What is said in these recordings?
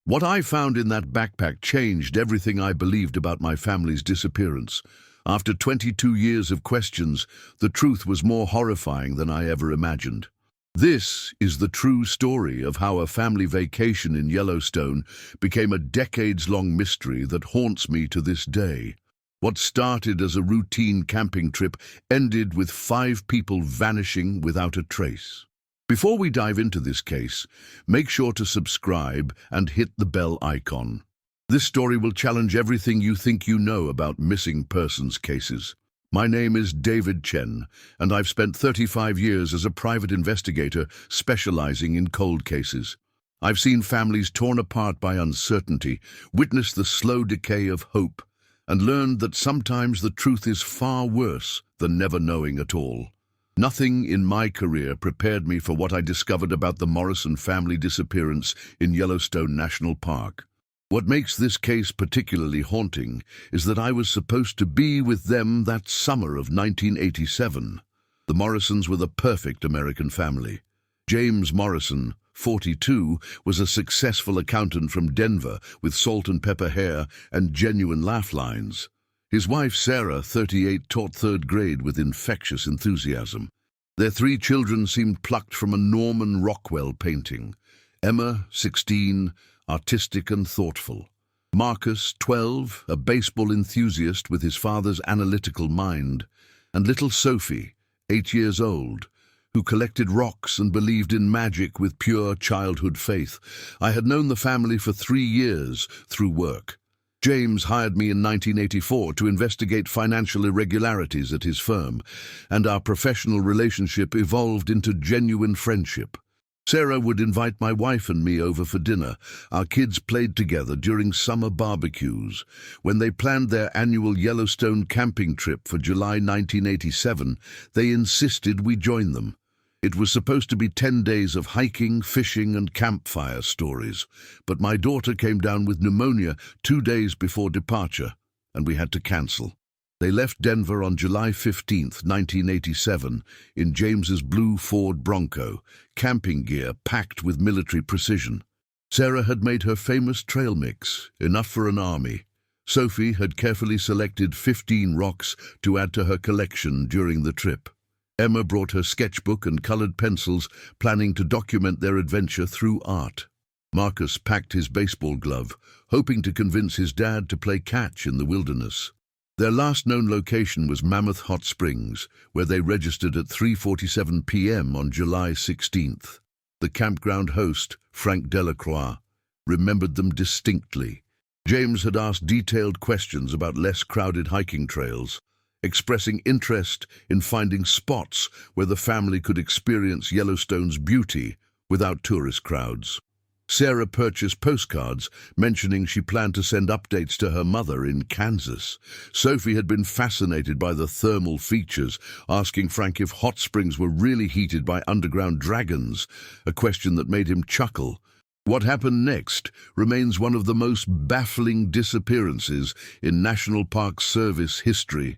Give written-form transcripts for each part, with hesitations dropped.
What I found in that backpack changed everything I believed about my family's disappearance. After 22 years of questions, the truth was more horrifying than I ever imagined. This is the true story of how a family vacation in Yellowstone became a decades-long mystery that haunts me to this day. What started as a routine camping trip ended with 5 people vanishing without a trace. Before we dive into this case, make sure to subscribe and hit the bell icon. This story will challenge everything you think you know about missing persons cases. My name is David Chen, and I've spent 35 years as a private investigator specializing in cold cases. I've seen families torn apart by uncertainty, witnessed the slow decay of hope, and learned that sometimes the truth is far worse than never knowing at all. Nothing in my career prepared me for what I discovered about the Morrison family disappearance in Yellowstone National Park. What makes this case particularly haunting is that I was supposed to be with them that summer of 1987. The Morrisons were the perfect American family. James Morrison, 42, was a successful accountant from Denver with salt and pepper hair and genuine laugh lines. His wife, Sarah, 38, taught 3rd grade with infectious enthusiasm. Their 3 children seemed plucked from a Norman Rockwell painting. Emma, 16, artistic and thoughtful. Marcus, 12, a baseball enthusiast with his father's analytical mind. And little Sophie, 8 years old, who collected rocks and believed in magic with pure childhood faith. I had known the family for 3 years through work. James hired me in 1984 to investigate financial irregularities at his firm, and our professional relationship evolved into genuine friendship. Sarah would invite my wife and me over for dinner. Our kids played together during summer barbecues. When they planned their annual Yellowstone camping trip for July 1987, they insisted we join them. It was supposed to be 10 days of hiking, fishing, and campfire stories, but my daughter came down with pneumonia 2 days before departure, and we had to cancel. They left Denver on July 15, 1987, in James's blue Ford Bronco, camping gear packed with military precision. Sarah had made her famous trail mix, enough for an army. Sophie had carefully selected 15 rocks to add to her collection during the trip. Emma brought her sketchbook and colored pencils, planning to document their adventure through art. Marcus packed his baseball glove, hoping to convince his dad to play catch in the wilderness. Their last known location was Mammoth Hot Springs, where they registered at 3:47 p.m. on July 16th. The campground host, Frank Delacroix, remembered them distinctly. James had asked detailed questions about less crowded hiking trails, expressing interest in finding spots where the family could experience Yellowstone's beauty without tourist crowds. Sarah purchased postcards mentioning she planned to send updates to her mother in Kansas. Sophie had been fascinated by the thermal features, asking Frank if hot springs were really heated by underground dragons, a question that made him chuckle. What happened next remains one of the most baffling disappearances in National Park Service history.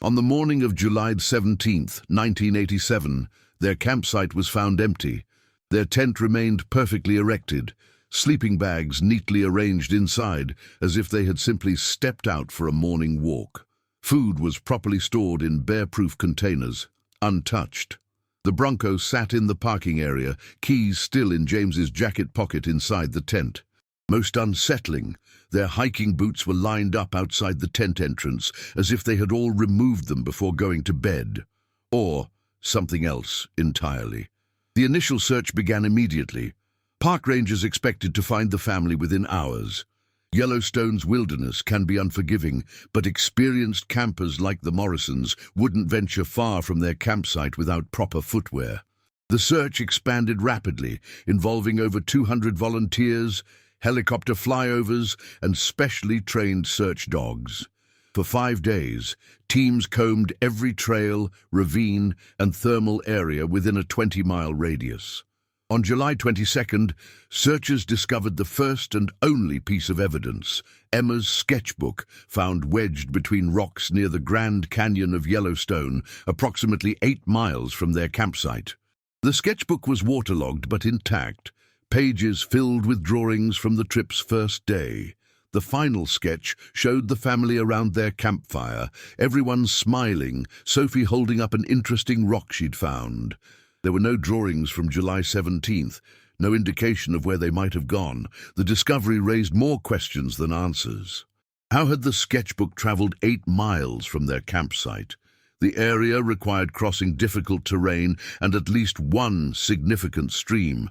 On the morning of July 17, 1987, their campsite was found empty. Their tent remained perfectly erected, sleeping bags neatly arranged inside, as if they had simply stepped out for a morning walk. Food was properly stored in bear-proof containers, untouched. The Bronco sat in the parking area, keys still in James's jacket pocket inside the tent. Most unsettling, their hiking boots were lined up outside the tent entrance, as if they had all removed them before going to bed. Or something else entirely. The initial search began immediately. Park rangers expected to find the family within hours. Yellowstone's wilderness can be unforgiving, but experienced campers like the Morrisons wouldn't venture far from their campsite without proper footwear. The search expanded rapidly, involving over 200 volunteers, helicopter flyovers, and specially trained search dogs. For 5 days, teams combed every trail, ravine, and thermal area within a 20-mile radius. On July 22nd, searchers discovered the first and only piece of evidence, Emma's sketchbook, found wedged between rocks near the Grand Canyon of Yellowstone, approximately 8 miles from their campsite. The sketchbook was waterlogged but intact, pages filled with drawings from the trip's first day. The final sketch showed the family around their campfire, everyone smiling, Sophie holding up an interesting rock she'd found. There were no drawings from July 17th, no indication of where they might have gone. The discovery raised more questions than answers. How had the sketchbook traveled 8 miles from their campsite? The area required crossing difficult terrain and at least one significant stream.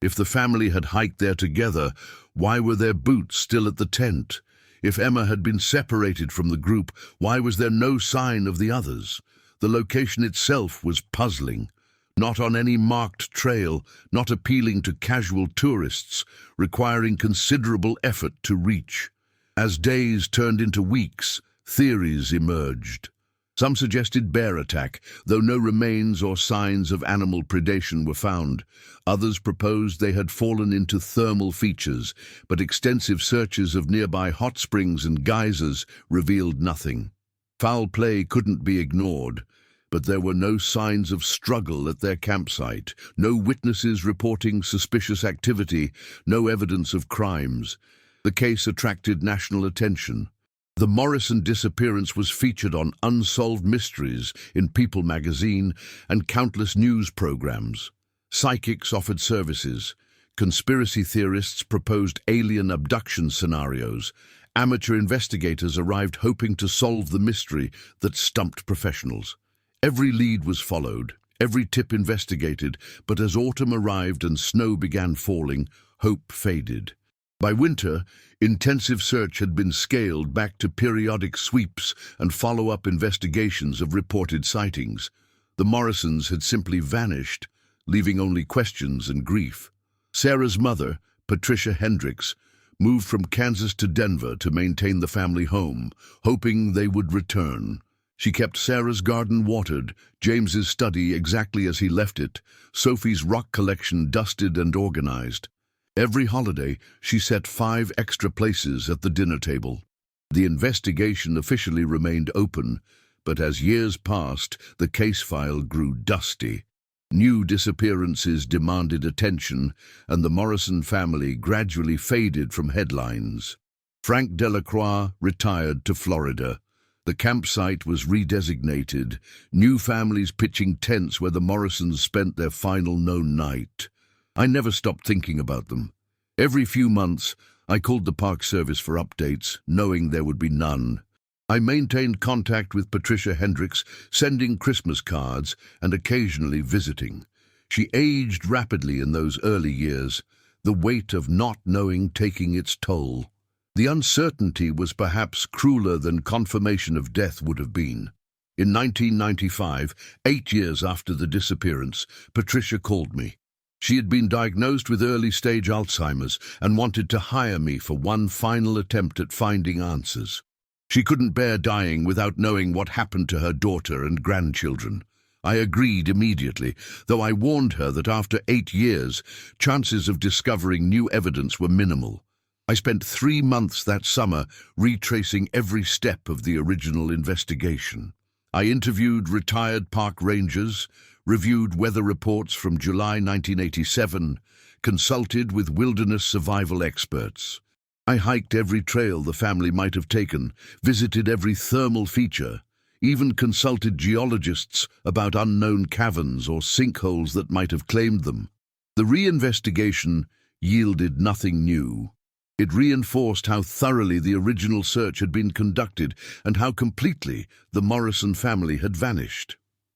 If the family had hiked there together, why were their boots still at the tent? If Emma had been separated from the group, why was there no sign of the others? The location itself was puzzling. Not on any marked trail, not appealing to casual tourists, requiring considerable effort to reach. As days turned into weeks, theories emerged. Some suggested bear attack, though no remains or signs of animal predation were found. Others proposed they had fallen into thermal features, but extensive searches of nearby hot springs and geysers revealed nothing. Foul play couldn't be ignored, but there were no signs of struggle at their campsite, no witnesses reporting suspicious activity, no evidence of crimes. The case attracted national attention. The Morrison disappearance was featured on Unsolved Mysteries in People magazine and countless news programs. Psychics offered services. Conspiracy theorists proposed alien abduction scenarios. Amateur investigators arrived hoping to solve the mystery that stumped professionals. Every lead was followed, every tip investigated, but as autumn arrived and snow began falling, hope faded. By winter, intensive search had been scaled back to periodic sweeps and follow-up investigations of reported sightings. The Morrisons had simply vanished, leaving only questions and grief. Sarah's mother, Patricia Hendricks, moved from Kansas to Denver to maintain the family home, hoping they would return. She kept Sarah's garden watered, James's study exactly as he left it, Sophie's rock collection dusted and organized. Every holiday, she set 5 extra places at the dinner table. The investigation officially remained open, but as years passed, the case file grew dusty. New disappearances demanded attention, and the Morrison family gradually faded from headlines. Frank Delacroix retired to Florida. The campsite was redesignated, new families pitching tents where the Morrisons spent their final known night. I never stopped thinking about them. Every few months, I called the Park Service for updates, knowing there would be none. I maintained contact with Patricia Hendricks, sending Christmas cards and occasionally visiting. She aged rapidly in those early years, the weight of not knowing taking its toll. The uncertainty was perhaps crueler than confirmation of death would have been. In 1995, 8 years after the disappearance, Patricia called me. She had been diagnosed with early-stage Alzheimer's and wanted to hire me for one final attempt at finding answers. She couldn't bear dying without knowing what happened to her daughter and grandchildren. I agreed immediately, though I warned her that after 8 years, chances of discovering new evidence were minimal. I spent 3 months that summer retracing every step of the original investigation. I interviewed retired park rangers, reviewed weather reports from July 1987, consulted with wilderness survival experts. I hiked every trail the family might have taken, visited every thermal feature, even consulted geologists about unknown caverns or sinkholes that might have claimed them. The reinvestigation yielded nothing new. It reinforced how thoroughly the original search had been conducted and how completely the Morrison family had vanished.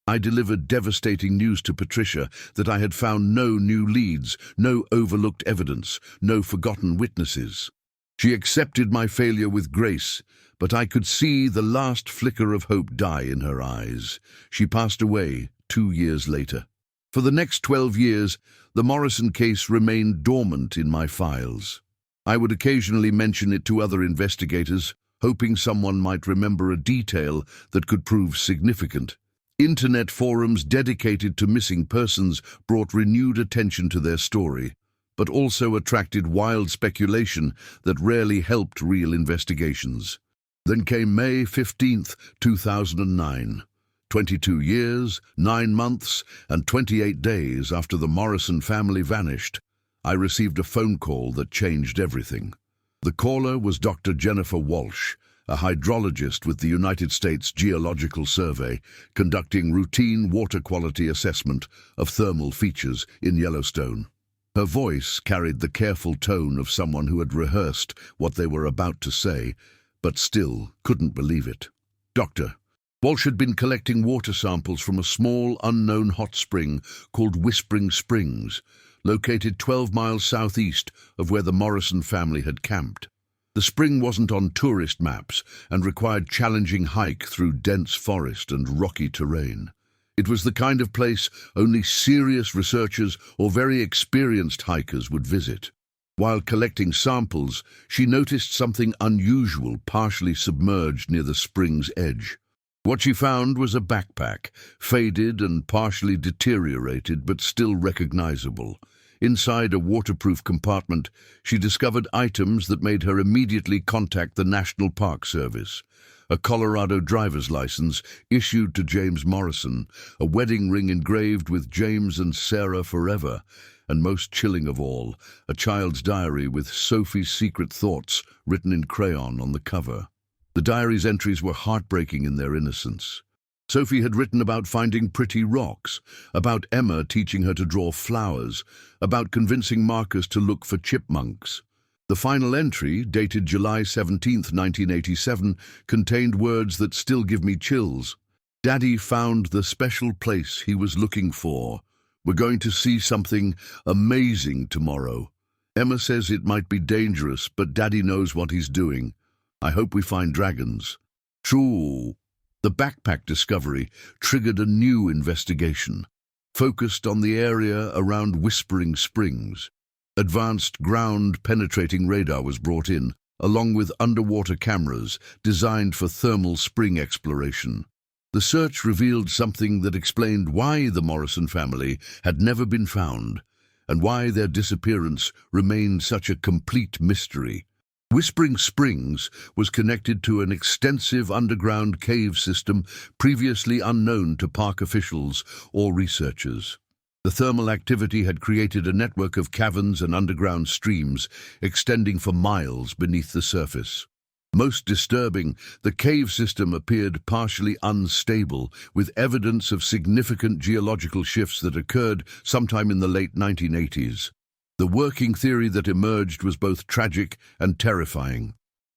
I delivered devastating news to Patricia that I had found no new leads, no overlooked evidence, no forgotten witnesses. She accepted my failure with grace, but I could see the last flicker of hope die in her eyes. She passed away 2 years later. For the next 12 years, the Morrison case remained dormant in my files. I would occasionally mention it to other investigators, hoping someone might remember a detail that could prove significant. Internet forums dedicated to missing persons brought renewed attention to their story, but also attracted wild speculation that rarely helped real investigations. Then came May 15th, 2009. 22 years, 9 months, and 28 days after the Morrison family vanished. I received a phone call that changed everything. The caller was Dr. Jennifer Walsh, a hydrologist with the United States Geological Survey, conducting routine water quality assessment of thermal features in Yellowstone. Her voice carried the careful tone of someone who had rehearsed what they were about to say, but still couldn't believe it. Doctor, Walsh had been collecting water samples from a small, unknown hot spring called Whispering Springs, located 12 miles southeast of where the Morrison family had camped. The spring wasn't on tourist maps and required challenging hike through dense forest and rocky terrain. It was the kind of place only serious researchers or very experienced hikers would visit. While collecting samples, she noticed something unusual partially submerged near the spring's edge. What she found was a backpack, faded and partially deteriorated but still recognizable. Inside a waterproof compartment, she discovered items that made her immediately contact the National Park Service. A Colorado driver's license issued to James Morrison, a wedding ring engraved with James and Sarah forever, and most chilling of all, a child's diary with Sophie's secret thoughts written in crayon on the cover. The diary's entries were heartbreaking in their innocence. Sophie had written about finding pretty rocks, about Emma teaching her to draw flowers, about convincing Marcus to look for chipmunks. The final entry, dated July 17, 1987, contained words that still give me chills. Daddy found the special place he was looking for. We're going to see something amazing tomorrow. Emma says it might be dangerous, but Daddy knows what he's doing. I hope we find dragons. True. The backpack discovery triggered a new investigation, focused on the area around Whispering Springs. Advanced ground-penetrating radar was brought in, along with underwater cameras designed for thermal spring exploration. The search revealed something that explained why the Morrison family had never been found, and why their disappearance remained such a complete mystery. Whispering Springs was connected to an extensive underground cave system previously unknown to park officials or researchers. The thermal activity had created a network of caverns and underground streams extending for miles beneath the surface. Most disturbing, the cave system appeared partially unstable, with evidence of significant geological shifts that occurred sometime in the late 1980s. The working theory that emerged was both tragic and terrifying.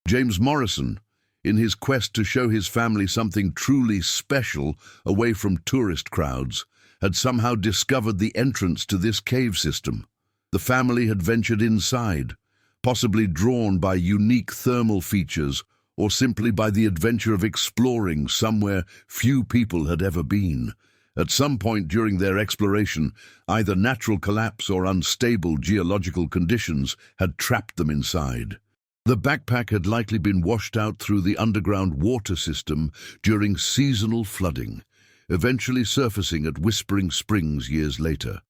James Morrison, in his quest to show his family something truly special away from tourist crowds, had somehow discovered the entrance to this cave system. The family had ventured inside, possibly drawn by unique thermal features or simply by the adventure of exploring somewhere few people had ever been. At some point during their exploration, either natural collapse or unstable geological conditions had trapped them inside. The backpack had likely been washed out through the underground water system during seasonal flooding, eventually surfacing at Whispering Springs years later.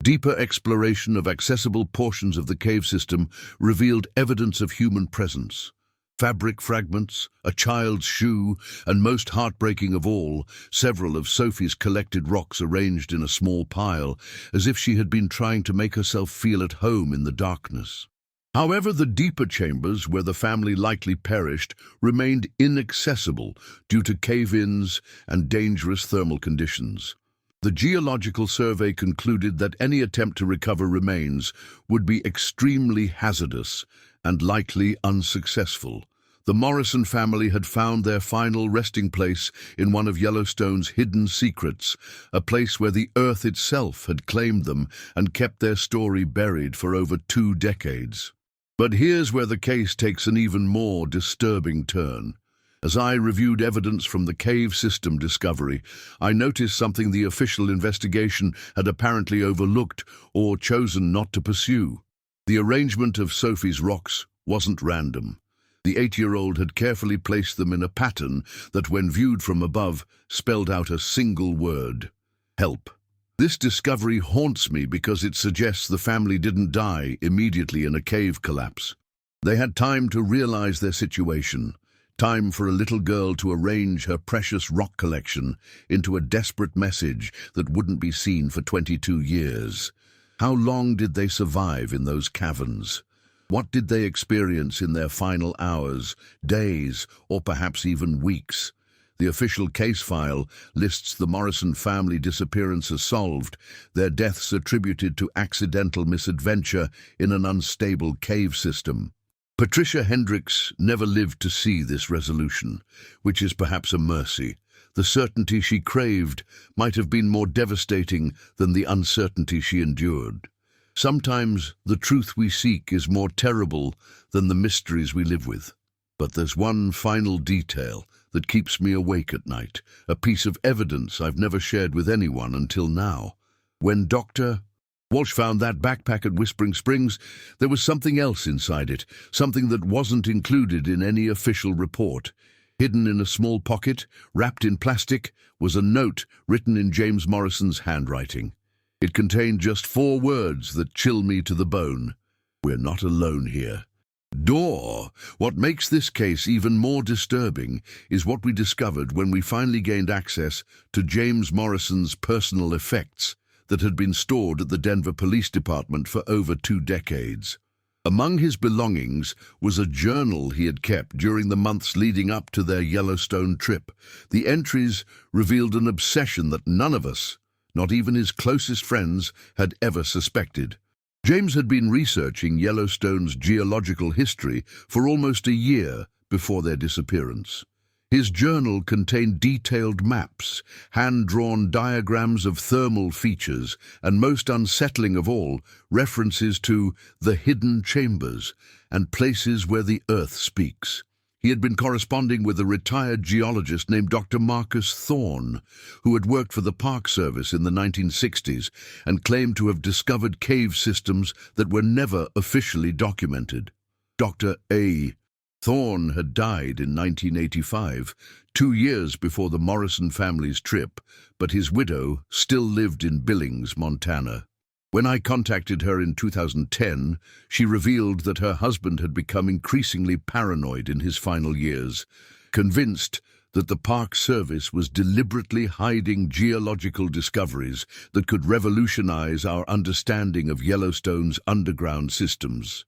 Deeper exploration of accessible portions of the cave system revealed evidence of human presence. Fabric fragments, a child's shoe, and most heartbreaking of all, several of Sophie's collected rocks arranged in a small pile, as if she had been trying to make herself feel at home in the darkness. However, the deeper chambers, where the family likely perished, remained inaccessible due to cave-ins and dangerous thermal conditions. The Geological Survey concluded that any attempt to recover remains would be extremely hazardous and likely unsuccessful. The Morrison family had found their final resting place in one of Yellowstone's hidden secrets, a place where the Earth itself had claimed them and kept their story buried for over 2 decades. But here's where the case takes an even more disturbing turn. As I reviewed evidence from the cave system discovery, I noticed something the official investigation had apparently overlooked or chosen not to pursue. The arrangement of Sophie's rocks wasn't random. The 8-year-old had carefully placed them in a pattern that, when viewed from above, spelled out a single word: help. This discovery haunts me because it suggests the family didn't die immediately in a cave collapse. They had time to realize their situation, time for a little girl to arrange her precious rock collection into a desperate message that wouldn't be seen for 22 years. How long did they survive in those caverns? What did they experience in their final hours, days, or perhaps even weeks? The official case file lists the Morrison family disappearance as solved, their deaths attributed to accidental misadventure in an unstable cave system. Patricia Hendricks never lived to see this resolution, which is perhaps a mercy. The certainty she craved might have been more devastating than the uncertainty she endured. Sometimes the truth we seek is more terrible than the mysteries we live with. But there's one final detail that keeps me awake at night, a piece of evidence I've never shared with anyone until now. When Dr. Walsh found that backpack at Whispering Springs, there was something else inside it, something that wasn't included in any official report. Hidden in a small pocket, wrapped in plastic, was a note written in James Morrison's handwriting. It contained just 4 words that chill me to the bone. "We're not alone here." What makes this case even more disturbing is what we discovered when we finally gained access to James Morrison's personal effects that had been stored at the Denver Police Department for over 2 decades. Among his belongings was a journal he had kept during the months leading up to their Yellowstone trip. The entries revealed an obsession that none of us, not even his closest friends, had ever suspected. James had been researching Yellowstone's geological history for almost a year before their disappearance. His journal contained detailed maps, hand-drawn diagrams of thermal features, and most unsettling of all, references to the hidden chambers and places where the earth speaks. He had been corresponding with a retired geologist named Dr. Marcus Thorne, who had worked for the Park Service in the 1960s and claimed to have discovered cave systems that were never officially documented. Dr. A. Thorne had died in 1985, 2 years before the Morrison family's trip, but his widow still lived in Billings, Montana. When I contacted her in 2010, she revealed that her husband had become increasingly paranoid in his final years, convinced that the Park Service was deliberately hiding geological discoveries that could revolutionize our understanding of Yellowstone's underground systems.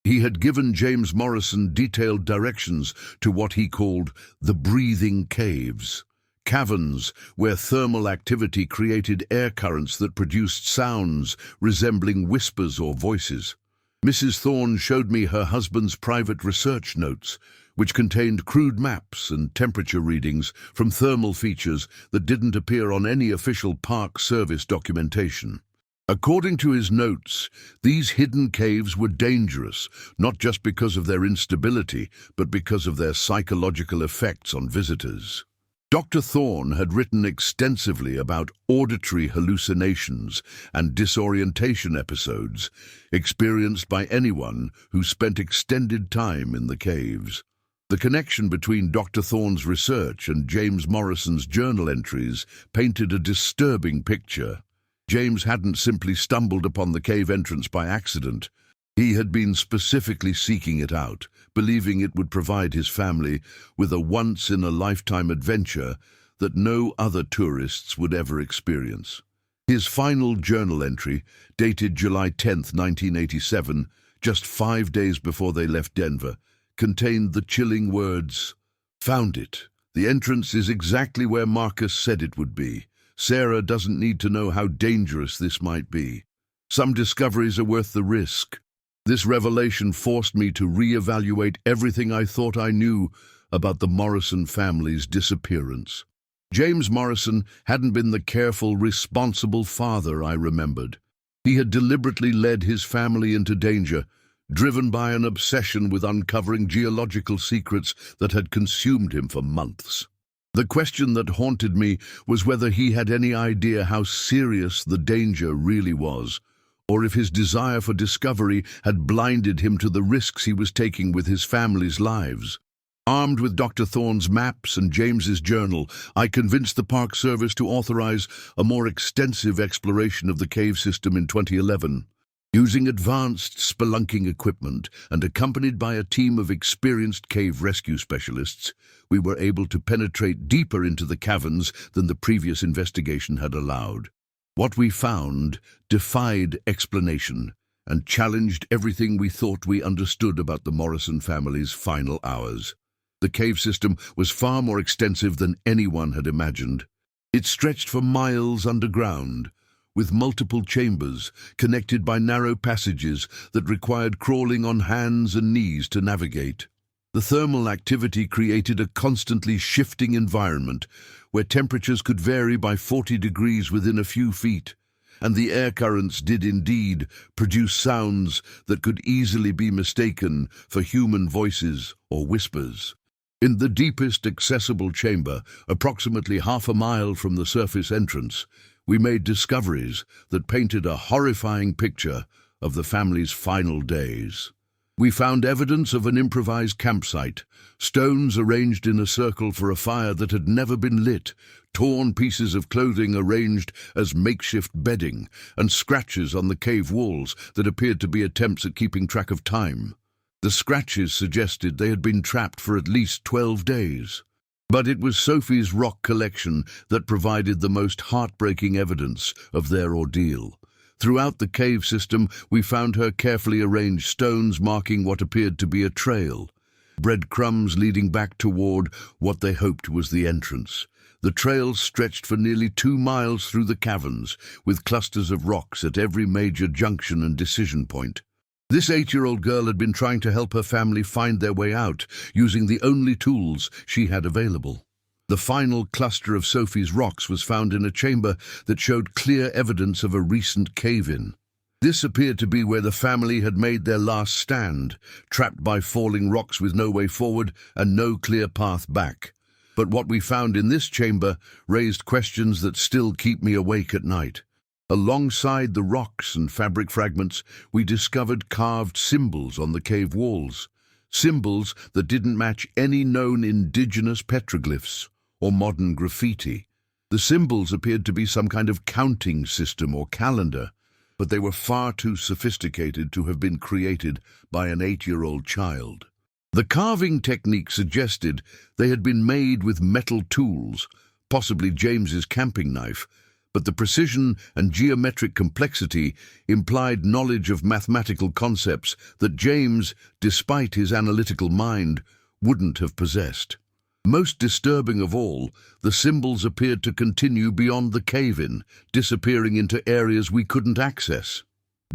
He had given James Morrison detailed directions to what he called the breathing caves, caverns where thermal activity created air currents that produced sounds resembling whispers or voices. Mrs. Thorne showed me her husband's private research notes, which contained crude maps and temperature readings from thermal features that didn't appear on any official Park Service documentation. According to his notes, these hidden caves were dangerous, not just because of their instability, but because of their psychological effects on visitors. Dr. Thorne had written extensively about auditory hallucinations and disorientation episodes experienced by anyone who spent extended time in the caves. The connection between Dr. Thorne's research and James Morrison's journal entries painted a disturbing picture. James hadn't simply stumbled upon the cave entrance by accident. He had been specifically seeking it out, believing it would provide his family with a once-in-a-lifetime adventure that no other tourists would ever experience. His final journal entry, dated July 10, 1987, just 5 days before they left Denver, contained the chilling words, "Found it. The entrance is exactly where Marcus said it would be. Sarah doesn't need to know how dangerous this might be. Some discoveries are worth the risk." This revelation forced me to reevaluate everything I thought I knew about the Morrison family's disappearance. James Morrison hadn't been the careful, responsible father I remembered. He had deliberately led his family into danger, driven by an obsession with uncovering geological secrets that had consumed him for months. The question that haunted me was whether he had any idea how serious the danger really was, or if his desire for discovery had blinded him to the risks he was taking with his family's lives. Armed with Dr. Thorne's maps and James's journal, I convinced the Park Service to authorize a more extensive exploration of the cave system in 2011. Using advanced spelunking equipment and accompanied by a team of experienced cave rescue specialists, we were able to penetrate deeper into the caverns than the previous investigation had allowed. What we found defied explanation and challenged everything we thought we understood about the Morrison family's final hours. The cave system was far more extensive than anyone had imagined. It stretched for miles underground, with multiple chambers connected by narrow passages that required crawling on hands and knees to navigate. The thermal activity created a constantly shifting environment where temperatures could vary by 40 degrees within a few feet, and the air currents did indeed produce sounds that could easily be mistaken for human voices or whispers. In the deepest accessible chamber, approximately half a mile from the surface entrance, we made discoveries that painted a horrifying picture of the family's final days. We found evidence of an improvised campsite, stones arranged in a circle for a fire that had never been lit, torn pieces of clothing arranged as makeshift bedding, and scratches on the cave walls that appeared to be attempts at keeping track of time. The scratches suggested they had been trapped for at least 12 days. But it was Sophie's rock collection that provided the most heartbreaking evidence of their ordeal. Throughout the cave system, we found her carefully arranged stones marking what appeared to be a trail, breadcrumbs leading back toward what they hoped was the entrance. The trail stretched for nearly 2 miles through the caverns, with clusters of rocks at every major junction and decision point. This 8-year-old girl had been trying to help her family find their way out, using the only tools she had available. The final cluster of Sophie's rocks was found in a chamber that showed clear evidence of a recent cave-in. This appeared to be where the family had made their last stand, trapped by falling rocks with no way forward and no clear path back. But what we found in this chamber raised questions that still keep me awake at night. Alongside the rocks and fabric fragments, we discovered carved symbols on the cave walls. Symbols that didn't match any known indigenous petroglyphs or modern graffiti. The symbols appeared to be some kind of counting system or calendar, but they were far too sophisticated to have been created by an 8-year-old child. The carving technique suggested they had been made with metal tools, possibly James's camping knife, but the precision and geometric complexity implied knowledge of mathematical concepts that James, despite his analytical mind, wouldn't have possessed. Most disturbing of all, the symbols appeared to continue beyond the cave-in, disappearing into areas we couldn't access.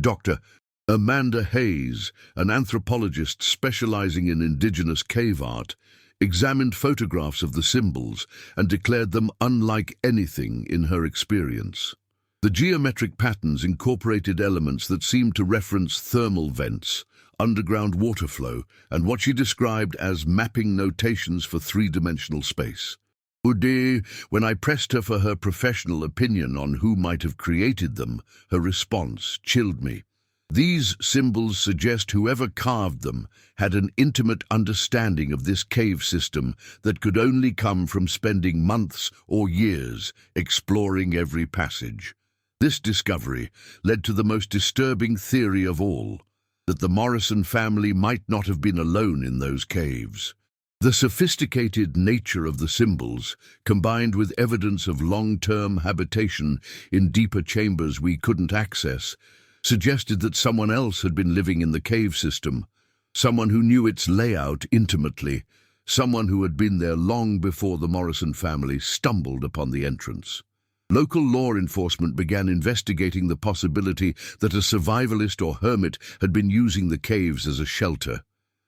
Dr. Amanda Hayes, an anthropologist specializing in indigenous cave art, examined photographs of the symbols and declared them unlike anything in her experience. The geometric patterns incorporated elements that seemed to reference thermal vents, underground water flow, and what she described as mapping notations for 3-dimensional space. When I pressed her for her professional opinion on who might have created them, her response chilled me. These symbols suggest whoever carved them had an intimate understanding of this cave system that could only come from spending months or years exploring every passage. This discovery led to the most disturbing theory of all, that the Morrison family might not have been alone in those caves. The sophisticated nature of the symbols, combined with evidence of long-term habitation in deeper chambers we couldn't access, suggested that someone else had been living in the cave system, someone who knew its layout intimately, someone who had been there long before the Morrison family stumbled upon the entrance. Local law enforcement began investigating the possibility that a survivalist or hermit had been using the caves as a shelter.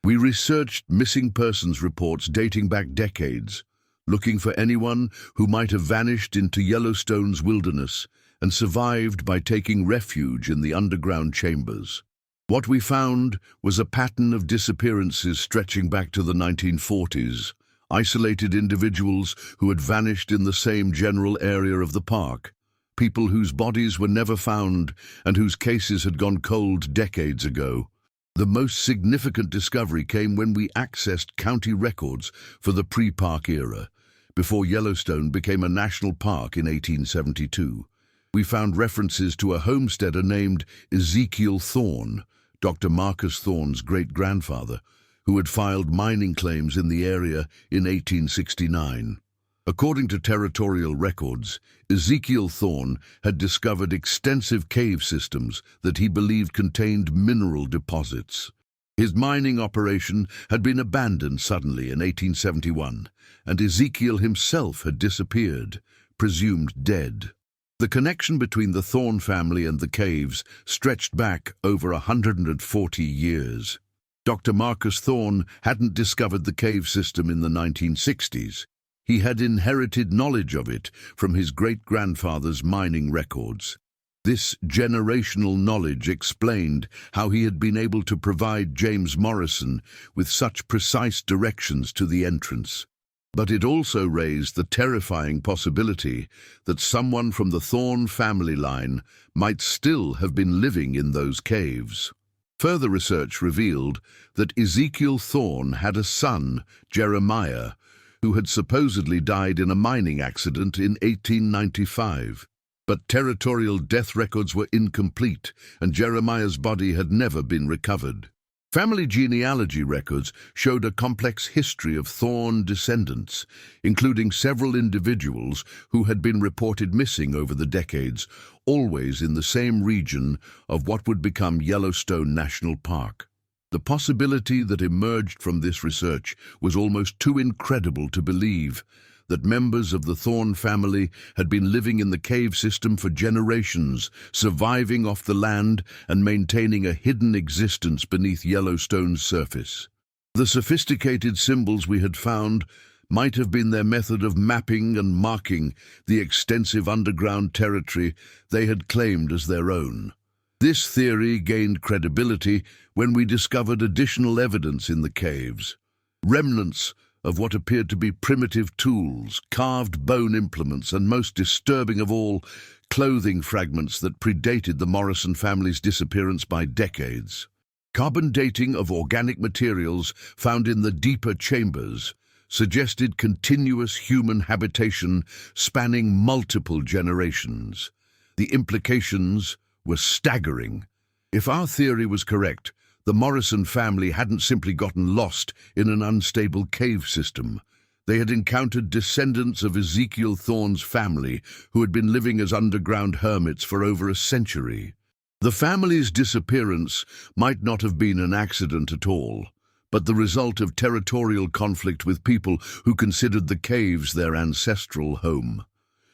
We researched missing persons reports dating back decades, looking for anyone who might have vanished into Yellowstone's wilderness and survived by taking refuge in the underground chambers. What we found was a pattern of disappearances stretching back to the 1940s, isolated individuals who had vanished in the same general area of the park, people whose bodies were never found and whose cases had gone cold decades ago. The most significant discovery came when we accessed county records for the pre-park era, before Yellowstone became a national park in 1872. We found references to a homesteader named Ezekiel Thorne, Dr. Marcus Thorne's great-grandfather, who had filed mining claims in the area in 1869. According to territorial records, Ezekiel Thorne had discovered extensive cave systems that he believed contained mineral deposits. His mining operation had been abandoned suddenly in 1871, and Ezekiel himself had disappeared, presumed dead. The connection between the Thorne family and the caves stretched back over 140 years. Dr. Marcus Thorne hadn't discovered the cave system in the 1960s. He had inherited knowledge of it from his great-grandfather's mining records. This generational knowledge explained how he had been able to provide James Morrison with such precise directions to the entrance. But it also raised the terrifying possibility that someone from the Thorne family line might still have been living in those caves. Further research revealed that Ezekiel Thorne had a son, Jeremiah, who had supposedly died in a mining accident in 1895. But territorial death records were incomplete, and Jeremiah's body had never been recovered. Family genealogy records showed a complex history of Thorne descendants, including several individuals who had been reported missing over the decades, always in the same region of what would become Yellowstone National Park. The possibility that emerged from this research was almost too incredible to believe, that members of the Thorne family had been living in the cave system for generations, surviving off the land and maintaining a hidden existence beneath Yellowstone's surface. The sophisticated symbols we had found might have been their method of mapping and marking the extensive underground territory they had claimed as their own. This theory gained credibility when we discovered additional evidence in the caves. Remnants of what appeared to be primitive tools, carved bone implements, and most disturbing of all, clothing fragments that predated the Morrison family's disappearance by decades. Carbon dating of organic materials found in the deeper chambers suggested continuous human habitation spanning multiple generations. The implications were staggering. If our theory was correct, the Morrison family hadn't simply gotten lost in an unstable cave system. They had encountered descendants of Ezekiel Thorne's family who had been living as underground hermits for over a century. The family's disappearance might not have been an accident at all, but the result of territorial conflict with people who considered the caves their ancestral home.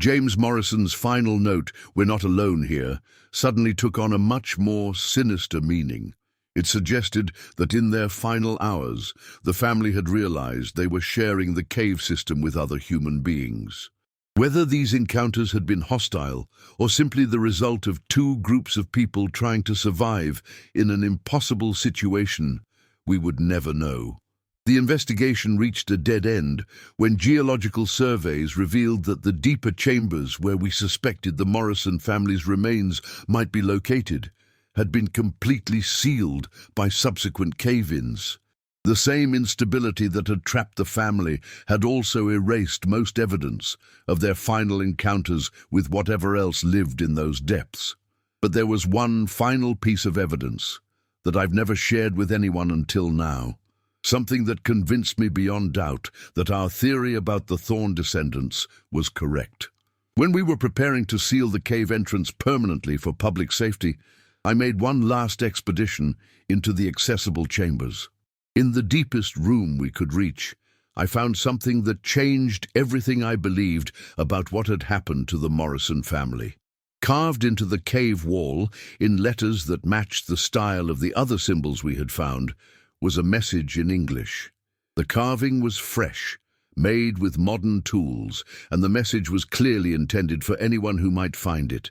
James Morrison's final note, "We're not alone here," suddenly took on a much more sinister meaning. It suggested that in their final hours, the family had realized they were sharing the cave system with other human beings. Whether these encounters had been hostile or simply the result of two groups of people trying to survive in an impossible situation, we would never know. The investigation reached a dead end when geological surveys revealed that the deeper chambers where we suspected the Morrison family's remains might be located had been completely sealed by subsequent cave-ins. The same instability that had trapped the family had also erased most evidence of their final encounters with whatever else lived in those depths. But there was one final piece of evidence that I've never shared with anyone until now. Something that convinced me beyond doubt that our theory about the Thorne descendants was correct. When we were preparing to seal the cave entrance permanently for public safety, I made one last expedition into the accessible chambers. In the deepest room we could reach, I found something that changed everything I believed about what had happened to the Morrison family. Carved into the cave wall, in letters that matched the style of the other symbols we had found, was a message in English. The carving was fresh, made with modern tools, and the message was clearly intended for anyone who might find it.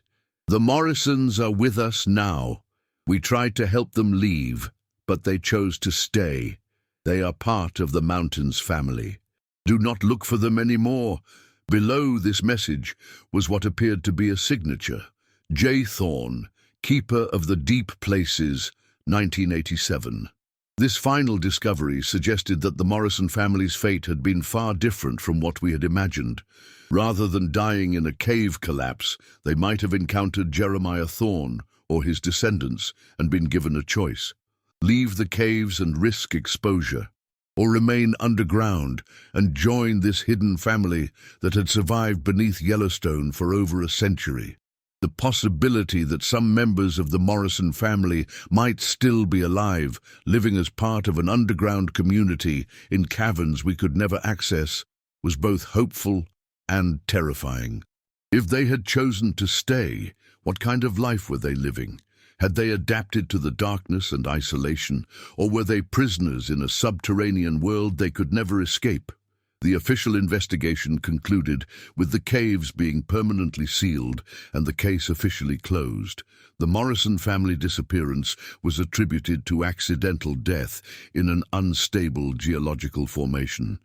"The Morrisons are with us now. We tried to help them leave, but they chose to stay. They are part of the mountains family. Do not look for them anymore." Below this message was what appeared to be a signature. J. Thorne, Keeper of the Deep Places, 1987. This final discovery suggested that the Morrison family's fate had been far different from what we had imagined. Rather than dying in a cave collapse, they might have encountered Jeremiah Thorne or his descendants and been given a choice: leave the caves and risk exposure, or remain underground and join this hidden family that had survived beneath Yellowstone for over a century. The possibility that some members of the Morrison family might still be alive, living as part of an underground community in caverns we could never access, was both hopeful and terrifying. If they had chosen to stay, what kind of life were they living? Had they adapted to the darkness and isolation, or were they prisoners in a subterranean world they could never escape? The official investigation concluded with the caves being permanently sealed and the case officially closed. The Morrison family disappearance was attributed to accidental death in an unstable geological formation.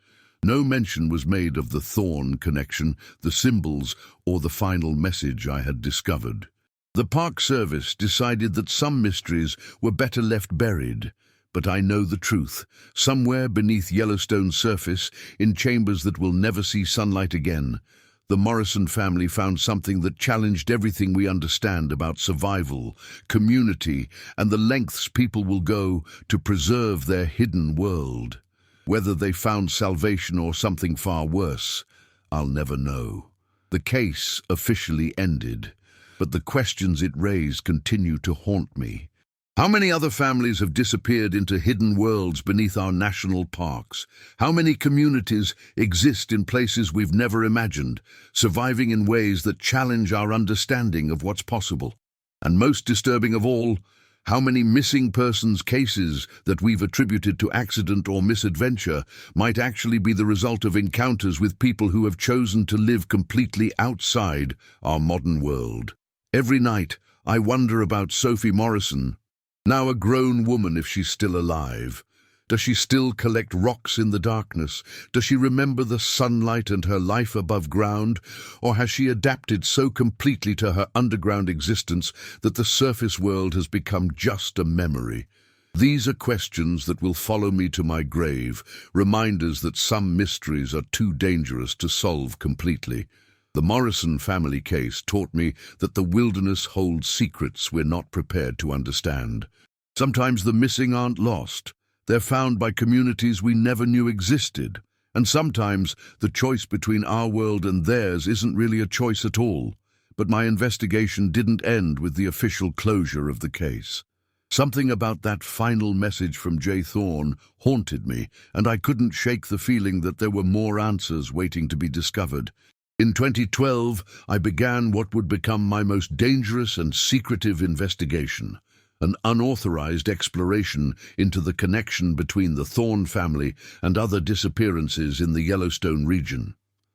No mention was made of the thorn connection, the symbols, or the final message I had discovered. The Park Service decided that some mysteries were better left buried. But I know the truth. Somewhere beneath Yellowstone's surface, in chambers that will never see sunlight again, the Morrison family found something that challenged everything we understand about survival, community, and the lengths people will go to preserve their hidden world. Whether they found salvation or something far worse, I'll never know. The case officially ended, but the questions it raised continue to haunt me. How many other families have disappeared into hidden worlds beneath our national parks? How many communities exist in places we've never imagined, surviving in ways that challenge our understanding of what's possible? And most disturbing of all, how many missing persons cases that we've attributed to accident or misadventure might actually be the result of encounters with people who have chosen to live completely outside our modern world? Every night, I wonder about Sophie Morrison, now a grown woman, if she's still alive. Does she still collect rocks in the darkness? Does she remember the sunlight and her life above ground? Or has she adapted so completely to her underground existence that the surface world has become just a memory? These are questions that will follow me to my grave, reminders that some mysteries are too dangerous to solve completely. The Morrison family case taught me that the wilderness holds secrets we're not prepared to understand. Sometimes the missing aren't lost. They're found by communities we never knew existed. And sometimes the choice between our world and theirs isn't really a choice at all. But my investigation didn't end with the official closure of the case. Something about that final message from Jay Thorne haunted me, and I couldn't shake the feeling that there were more answers waiting to be discovered. In 2012, I began what would become my most dangerous and secretive investigation, an unauthorized exploration into the connection between the Thorne family and other disappearances in the Yellowstone region.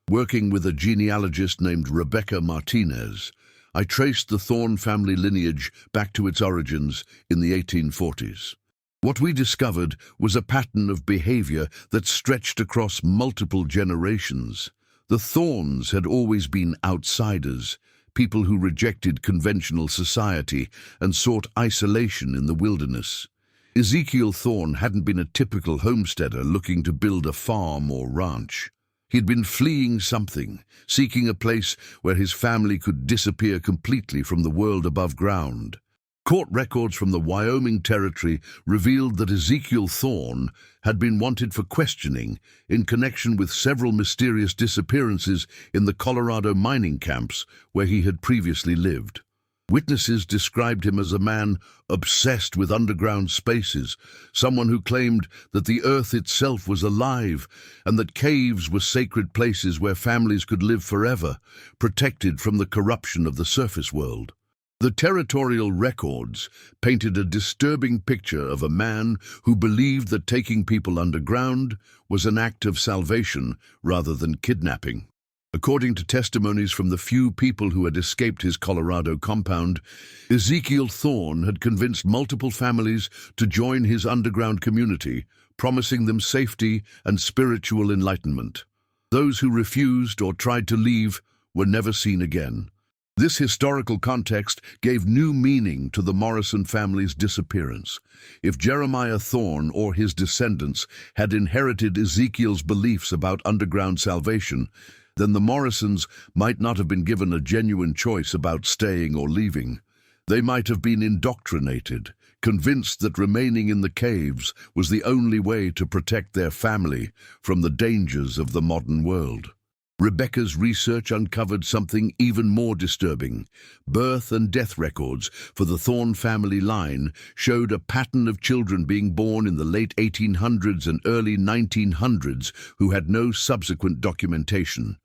Working with a genealogist named Rebecca Martinez, I traced the Thorne family lineage back to its origins in the 1840s. What we discovered was a pattern of behavior that stretched across multiple generations. The Thornes had always been outsiders, people who rejected conventional society and sought isolation in the wilderness. Ezekiel Thorne hadn't been a typical homesteader looking to build a farm or ranch. He'd been fleeing something, seeking a place where his family could disappear completely from the world above ground. Court records from the Wyoming Territory revealed that Ezekiel Thorne had been wanted for questioning in connection with several mysterious disappearances in the Colorado mining camps where he had previously lived. Witnesses described him as a man obsessed with underground spaces, someone who claimed that the earth itself was alive and that caves were sacred places where families could live forever, protected from the corruption of the surface world. The territorial records painted a disturbing picture of a man who believed that taking people underground was an act of salvation rather than kidnapping. According to testimonies from the few people who had escaped his Colorado compound, Ezekiel Thorne had convinced multiple families to join his underground community, promising them safety and spiritual enlightenment. Those who refused or tried to leave were never seen again. This historical context gave new meaning to the Morrison family's disappearance. If Jeremiah Thorne or his descendants had inherited Ezekiel's beliefs about underground salvation, then the Morrisons might not have been given a genuine choice about staying or leaving. They might have been indoctrinated, convinced that remaining in the caves was the only way to protect their family from the dangers of the modern world. Rebecca's research uncovered something even more disturbing. Birth and death records for the Thorne family line showed a pattern of children being born in the late 1800s and early 1900s who had no subsequent documentation.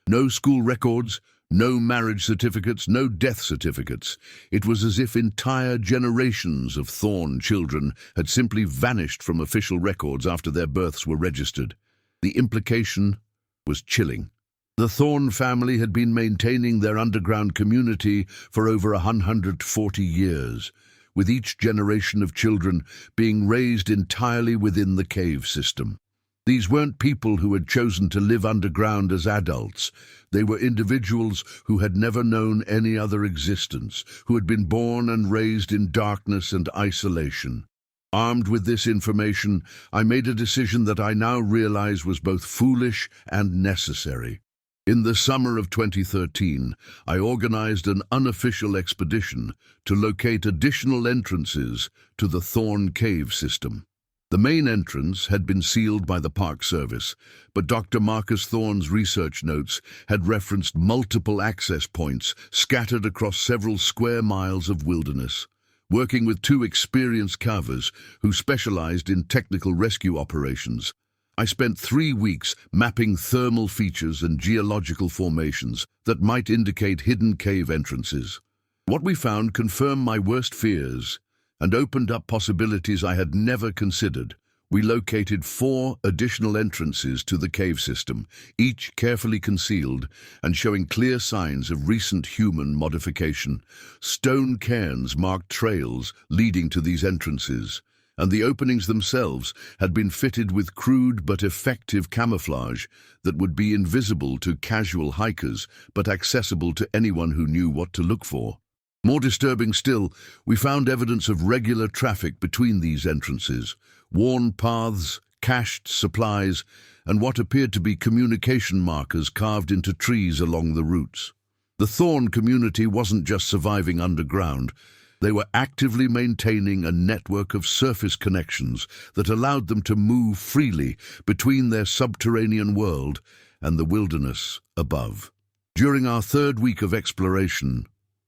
No school records, no marriage certificates, no death certificates. It was as if entire generations of Thorne children had simply vanished from official records after their births were registered. The implication was chilling. The Thorne family had been maintaining their underground community for over 140 years, with each generation of children being raised entirely within the cave system. These weren't people who had chosen to live underground as adults. They were individuals who had never known any other existence, who had been born and raised in darkness and isolation. Armed with this information, I made a decision that I now realize was both foolish and necessary. In the summer of 2013, I organized an unofficial expedition to locate additional entrances to the Thorne cave system. The main entrance had been sealed by the Park Service, but Dr. Marcus Thorne's research notes had referenced multiple access points scattered across several square miles of wilderness. Working with two experienced carvers who specialized in technical rescue operations, I spent 3 weeks mapping thermal features and geological formations that might indicate hidden cave entrances. What we found confirmed my worst fears and opened up possibilities I had never considered. We located 4 additional entrances to the cave system, each carefully concealed and showing clear signs of recent human modification. Stone cairns marked trails leading to these entrances, and the openings themselves had been fitted with crude but effective camouflage that would be invisible to casual hikers but accessible to anyone who knew what to look for. More disturbing still, we found evidence of regular traffic between these entrances, worn paths, cached supplies, and what appeared to be communication markers carved into trees along the routes. The Thorne community wasn't just surviving underground. They were actively maintaining a network of surface connections that allowed them to move freely between their subterranean world and the wilderness above. During our 3rd week of exploration,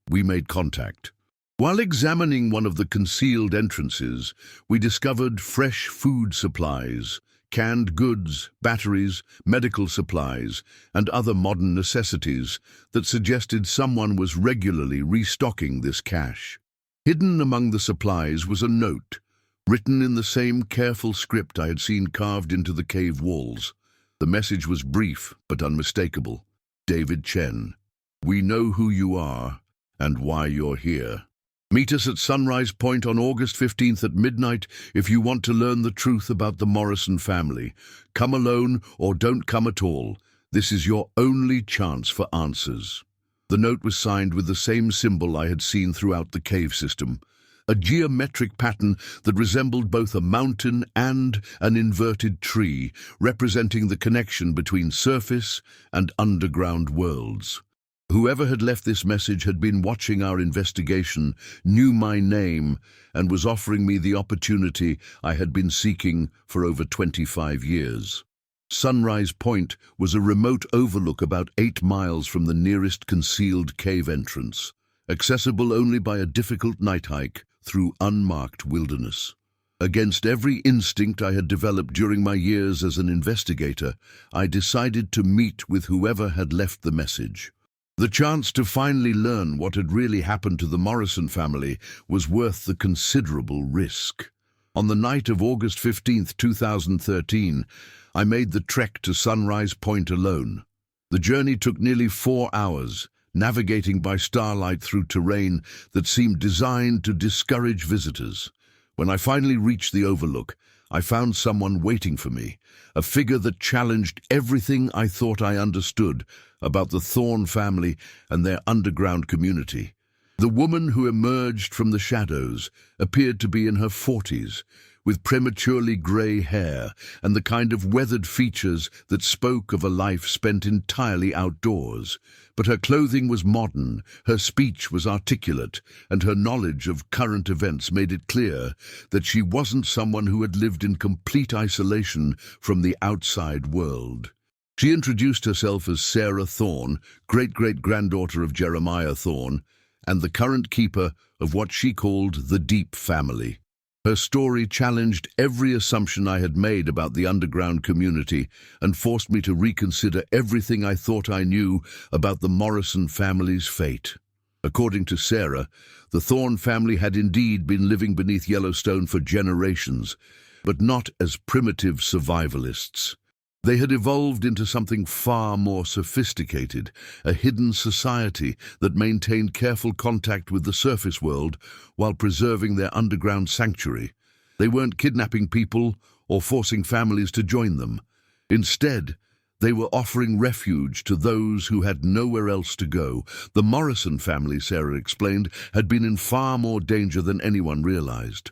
we made contact. While examining one of the concealed entrances, we discovered fresh food supplies, canned goods, batteries, medical supplies, and other modern necessities that suggested someone was regularly restocking this cache. Hidden among the supplies was a note, written in the same careful script I had seen carved into the cave walls. The message was brief but unmistakable. David Chen, we know who you are and why you're here. Meet us at Sunrise Point on August 15th at midnight if you want to learn the truth about the Morrison family. Come alone or don't come at all. This is your only chance for answers. The note was signed with the same symbol I had seen throughout the cave system, a geometric pattern that resembled both a mountain and an inverted tree, representing the connection between surface and underground worlds. Whoever had left this message had been watching our investigation, knew my name, and was offering me the opportunity I had been seeking for over 25 years. Sunrise Point was a remote overlook about 8 miles from the nearest concealed cave entrance, accessible only by a difficult night hike through unmarked wilderness. Against every instinct I had developed during my years as an investigator, I decided to meet with whoever had left the message. The chance to finally learn what had really happened to the Morrison family was worth the considerable risk. On the night of August 15th, 2013, I made the trek to Sunrise Point alone. The journey took nearly 4 hours, navigating by starlight through terrain that seemed designed to discourage visitors. When I finally reached the overlook, I found someone waiting for me, a figure that challenged everything I thought I understood about the Thorne family and their underground community. The woman who emerged from the shadows appeared to be in her 40s, with prematurely grey hair and the kind of weathered features that spoke of a life spent entirely outdoors. But her clothing was modern, her speech was articulate, and her knowledge of current events made it clear that she wasn't someone who had lived in complete isolation from the outside world. She introduced herself as Sarah Thorne, great-great-granddaughter of Jeremiah Thorne, and the current keeper of what she called the Deep Family. Her story challenged every assumption I had made about the underground community and forced me to reconsider everything I thought I knew about the Morrison family's fate. According to Sarah, the Thorne family had indeed been living beneath Yellowstone for generations, but not as primitive survivalists. They had evolved into something far more sophisticated, a hidden society that maintained careful contact with the surface world while preserving their underground sanctuary. They weren't kidnapping people or forcing families to join them. Instead, they were offering refuge to those who had nowhere else to go. The Morrison family, Sarah explained, had been in far more danger than anyone realized.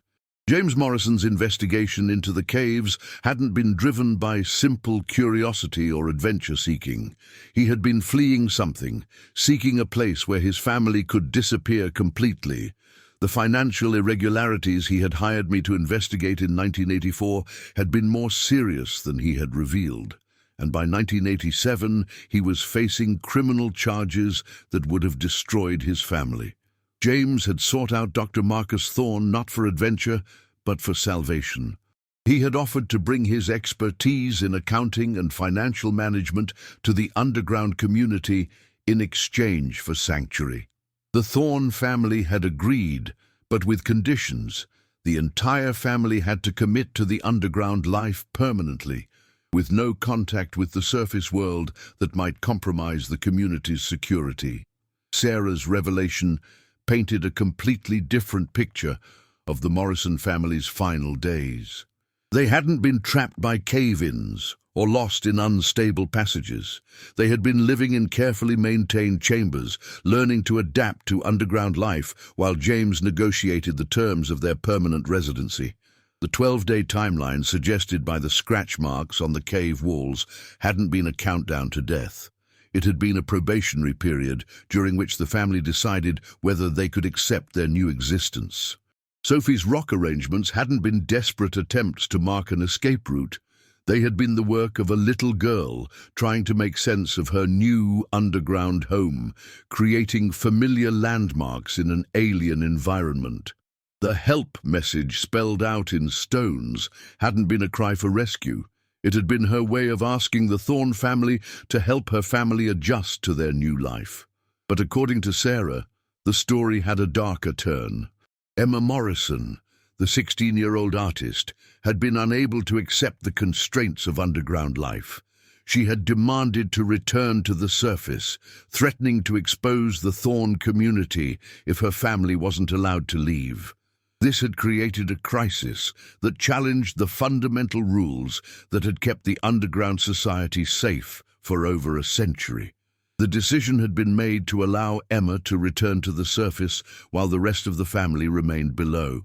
James Morrison's investigation into the caves hadn't been driven by simple curiosity or adventure-seeking. He had been fleeing something, seeking a place where his family could disappear completely. The financial irregularities he had hired me to investigate in 1984 had been more serious than he had revealed, and by 1987 he was facing criminal charges that would have destroyed his family. James had sought out Dr. Marcus Thorne not for adventure, but for salvation. He had offered to bring his expertise in accounting and financial management to the underground community in exchange for sanctuary. The Thorne family had agreed, but with conditions. The entire family had to commit to the underground life permanently, with no contact with the surface world that might compromise the community's security. Sarah's revelation painted a completely different picture of the Morrison family's final days. They hadn't been trapped by cave-ins or lost in unstable passages. They had been living in carefully maintained chambers, learning to adapt to underground life while James negotiated the terms of their permanent residency. The 12-day timeline suggested by the scratch marks on the cave walls hadn't been a countdown to death. It had been a probationary period during which the family decided whether they could accept their new existence. Sophie's rock arrangements hadn't been desperate attempts to mark an escape route. They had been the work of a little girl trying to make sense of her new underground home, creating familiar landmarks in an alien environment. The help message spelled out in stones hadn't been a cry for rescue. It had been her way of asking the Thorne family to help her family adjust to their new life. But according to Sarah, the story had a darker turn. Emma Morrison, the 16-year-old artist, had been unable to accept the constraints of underground life. She had demanded to return to the surface, threatening to expose the Thorne community if her family wasn't allowed to leave. This had created a crisis that challenged the fundamental rules that had kept the underground society safe for over a century. The decision had been made to allow Emma to return to the surface while the rest of the family remained below.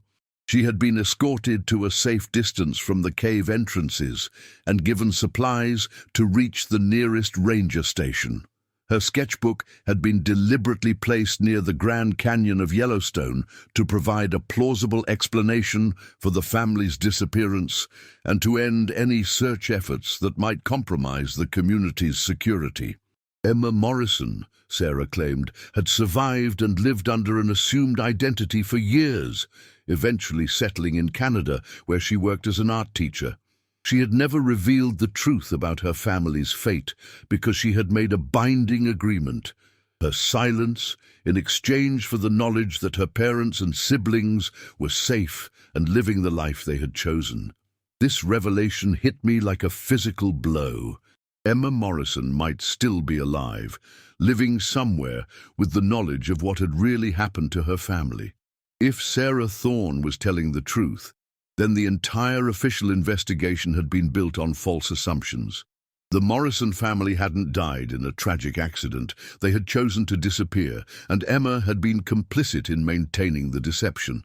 She had been escorted to a safe distance from the cave entrances and given supplies to reach the nearest ranger station. Her sketchbook had been deliberately placed near the Grand Canyon of Yellowstone to provide a plausible explanation for the family's disappearance and to end any search efforts that might compromise the community's security. Emma Morrison, Sarah claimed, had survived and lived under an assumed identity for years, eventually settling in Canada, where she worked as an art teacher. She had never revealed the truth about her family's fate because she had made a binding agreement. Her silence, in exchange for the knowledge that her parents and siblings were safe and living the life they had chosen. This revelation hit me like a physical blow. Emma Morrison might still be alive, living somewhere with the knowledge of what had really happened to her family. If Sarah Thorne was telling the truth, then the entire official investigation had been built on false assumptions. The Morrison family hadn't died in a tragic accident. They had chosen to disappear, and Emma had been complicit in maintaining the deception.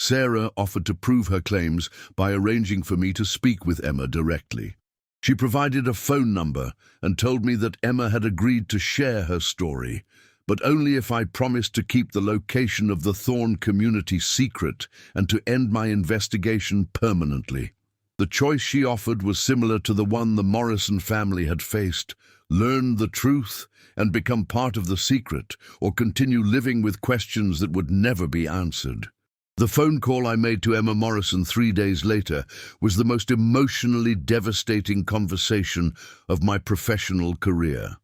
Sarah offered to prove her claims by arranging for me to speak with Emma directly. She provided a phone number and told me that Emma had agreed to share her story, but only if I promised to keep the location of the Thorn community secret and to end my investigation permanently. The choice she offered was similar to the one the Morrison family had faced: learn the truth and become part of the secret, or continue living with questions that would never be answered. The phone call I made to Emma Morrison 3 days later was the most emotionally devastating conversation of my professional career.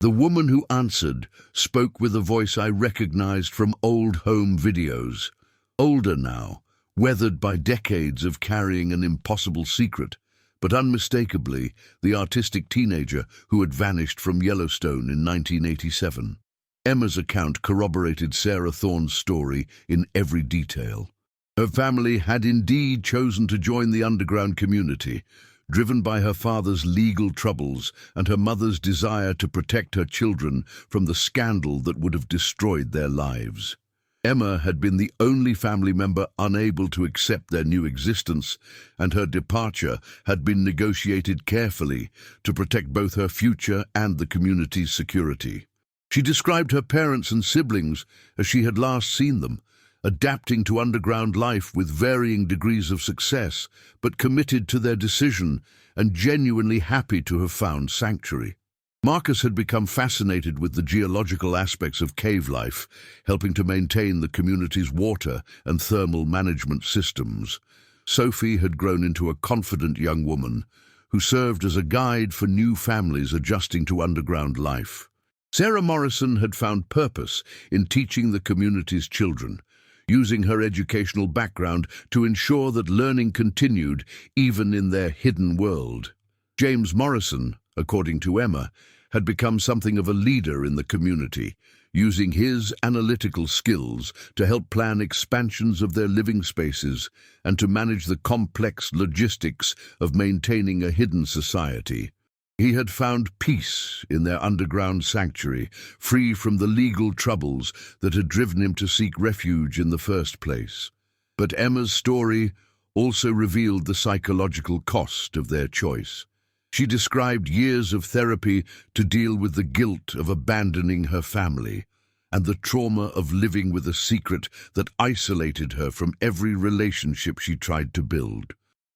The woman who answered spoke with a voice I recognized from old home videos. Older now, weathered by decades of carrying an impossible secret, but unmistakably the artistic teenager who had vanished from Yellowstone in 1987. Emma's account corroborated Sarah Thorn's story in every detail. Her family had indeed chosen to join the underground community, driven by her father's legal troubles and her mother's desire to protect her children from the scandal that would have destroyed their lives. Emma had been the only family member unable to accept their new existence, and her departure had been negotiated carefully to protect both her future and the community's security. She described her parents and siblings as she had last seen them, adapting to underground life with varying degrees of success, but committed to their decision and genuinely happy to have found sanctuary. Marcus had become fascinated with the geological aspects of cave life, helping to maintain the community's water and thermal management systems. Sophie had grown into a confident young woman who served as a guide for new families adjusting to underground life. Sarah Morrison had found purpose in teaching the community's children, using her educational background to ensure that learning continued even in their hidden world. James Morrison, according to Emma, had become something of a leader in the community, using his analytical skills to help plan expansions of their living spaces and to manage the complex logistics of maintaining a hidden society. He had found peace in their underground sanctuary, free from the legal troubles that had driven him to seek refuge in the first place. But Emma's story also revealed the psychological cost of their choice. She described years of therapy to deal with the guilt of abandoning her family and the trauma of living with a secret that isolated her from every relationship she tried to build.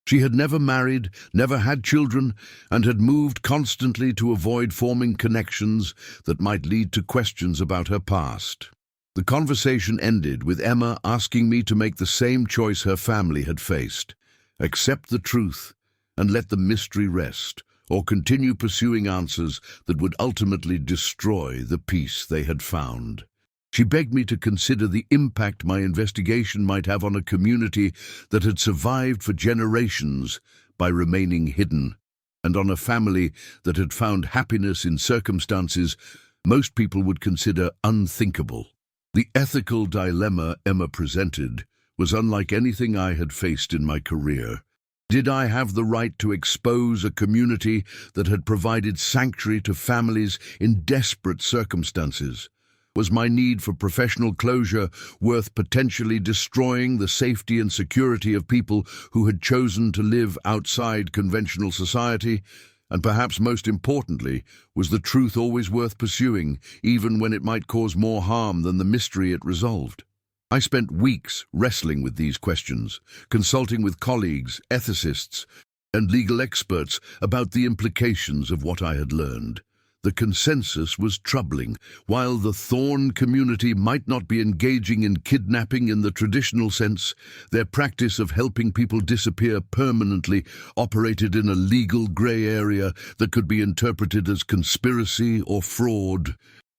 She had never married, never had children, and had moved constantly to avoid forming connections that might lead to questions about her past. The conversation ended with Emma asking me to make the same choice her family had faced: accept the truth and let the mystery rest, or continue pursuing answers that would ultimately destroy the peace they had found. She begged me to consider the impact my investigation might have on a community that had survived for generations by remaining hidden, and on a family that had found happiness in circumstances most people would consider unthinkable. The ethical dilemma Emma presented was unlike anything I had faced in my career. Did I have the right to expose a community that had provided sanctuary to families in desperate circumstances? Was my need for professional closure worth potentially destroying the safety and security of people who had chosen to live outside conventional society? And perhaps most importantly, was the truth always worth pursuing, even when it might cause more harm than the mystery it resolved? I spent weeks wrestling with these questions, consulting with colleagues, ethicists, and legal experts about the implications of what I had learned. The consensus was troubling. While the Thorn community might not be engaging in kidnapping in the traditional sense, their practice of helping people disappear permanently operated in a legal grey area that could be interpreted as conspiracy or fraud.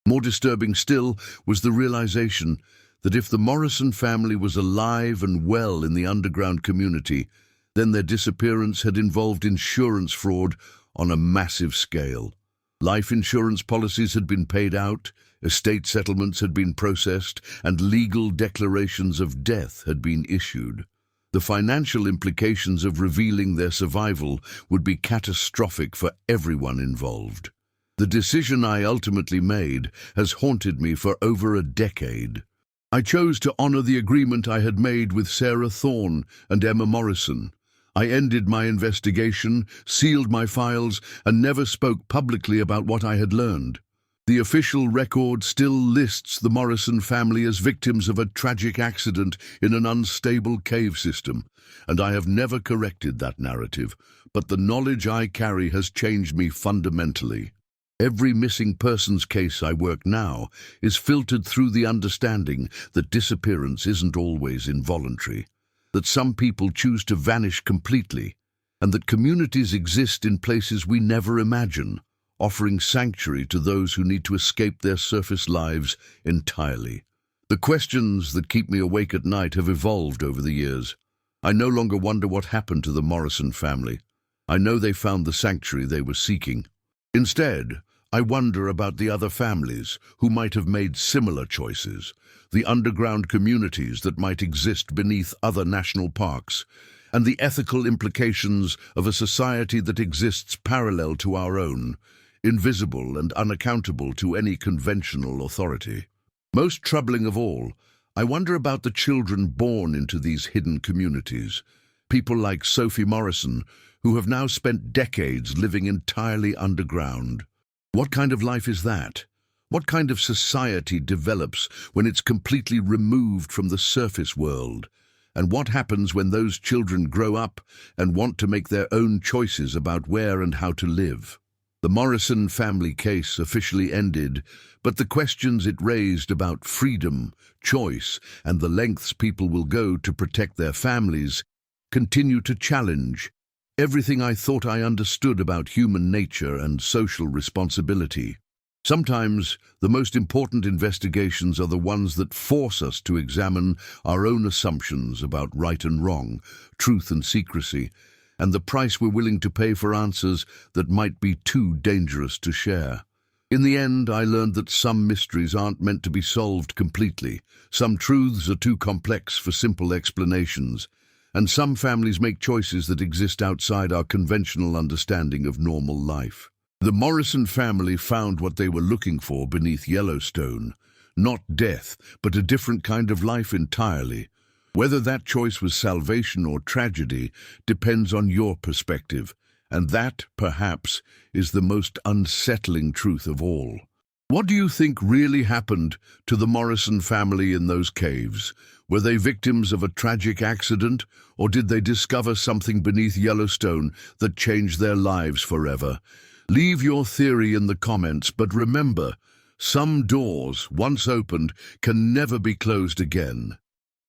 More disturbing still was the realization that if the Morrison family was alive and well in the underground community, then their disappearance had involved insurance fraud on a massive scale. Life insurance policies had been paid out, estate settlements had been processed, and legal declarations of death had been issued. The financial implications of revealing their survival would be catastrophic for everyone involved. The decision I ultimately made has haunted me for over a decade. I chose to honor the agreement I had made with Sarah Thorne and Emma Morrison. I ended my investigation, sealed my files, and never spoke publicly about what I had learned. The official record still lists the Morrison family as victims of a tragic accident in an unstable cave system, and I have never corrected that narrative, but the knowledge I carry has changed me fundamentally. Every missing persons case I work now is filtered through the understanding that disappearance isn't always involuntary, that some people choose to vanish completely, and that communities exist in places we never imagine, offering sanctuary to those who need to escape their surface lives entirely. The questions that keep me awake at night have evolved over the years. I no longer wonder what happened to the Morrison family. I know they found the sanctuary they were seeking. Instead, I wonder about the other families who might have made similar choices, the underground communities that might exist beneath other national parks, and the ethical implications of a society that exists parallel to our own, invisible and unaccountable to any conventional authority. Most troubling of all, I wonder about the children born into these hidden communities, people like Sophie Morrison, who have now spent decades living entirely underground. What kind of life is that? What kind of society develops when it's completely removed from the surface world? And what happens when those children grow up and want to make their own choices about where and how to live? The Morrison family case officially ended, but the questions it raised about freedom, choice, and the lengths people will go to protect their families continue to challenge everything I thought I understood about human nature and social responsibility. Sometimes the most important investigations are the ones that force us to examine our own assumptions about right and wrong, truth and secrecy, and the price we're willing to pay for answers that might be too dangerous to share. In the end, I learned that some mysteries aren't meant to be solved completely, some truths are too complex for simple explanations, and some families make choices that exist outside our conventional understanding of normal life. The Morrison family found what they were looking for beneath Yellowstone, not death, but a different kind of life entirely. Whether that choice was salvation or tragedy depends on your perspective, and that, perhaps, is the most unsettling truth of all. What do you think really happened to the Morrison family in those caves? Were they victims of a tragic accident, or did they discover something beneath Yellowstone that changed their lives forever? Leave your theory in the comments, but remember, some doors, once opened, can never be closed again.